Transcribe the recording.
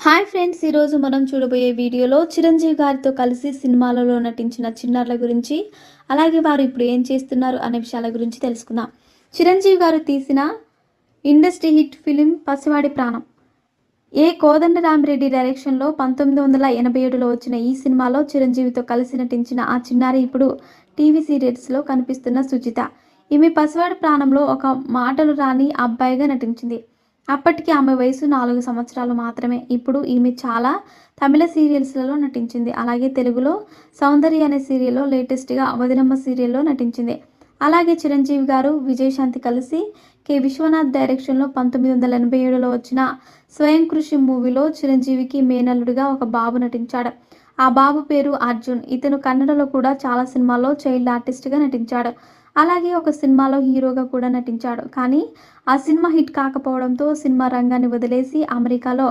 Hi friends! ఈరోజు మనం చూడబోయే వీడియోలో చిరంజీవి గారితో కలిసి సినిమాలలో నటించిన చిన్నారుల గురించి, అలాగే వారు ఇప్పుడు ఏం చేస్తున్నారు అనే విషయాల గురించి తెలుసుకుందాం. చిరంజీవి గారు తీసిన ఇండస్ట్రీ హిట్ ఫిలిం 'పసివాడి ప్రాణం'. కోదండరామిరెడ్డి డైరెక్షన్‌లో 1987లో వచ్చిన ఈ సినిమాలో చిరంజీవితో కలిసి నటించిన ఆ చిన్నారి ఇప్పుడు టీవీ సీరియల్స్‌లో కనిపిస్తున్న సుజిత. ఈమె 'పసివాడి ప్రాణంలో' ఒక మాటలు రాని అబ్బాయిగా నటించింది. అప్పటికి ఆమె వయసు 4 సంవత్సరాలు మాత్రమే. ఇప్పుడు ఈమె చాలా తమిళ సీరియల్స్‌లలో నటించింది. అలాగే తెలుగులో 'సౌందర్య' అనే సీరియల్‌లో, లేటెస్ట్‌గా 'వదినమ్మ' సీరియల్‌లో నటించింది. అలాగే చిరంజీవి గారు, విజయశాంతి కలిసి విశ్వనాథ్ డైరెక్షన్‌లో 1987లో వచ్చిన 'స్వయం కృషి' మూవీలో చిరంజీవికి మేనల్లుడిగా ఒక బాబు నటించాడు. ఆ బాబు పేరు అర్జున్. ఇతను కన్నడలో కూడా చాలా సినిమాల్లో చైల్డ్ ఆర్టిస్ట్‌గా నటించాడు. అలాగే ఒక సినిమాలో హీరోగా కూడా నటించాడు. కానీ ఆ సినిమా హిట్ కాకపోవడంతో సినిమా రంగాన్ని వదిలేసి అమెరికాలో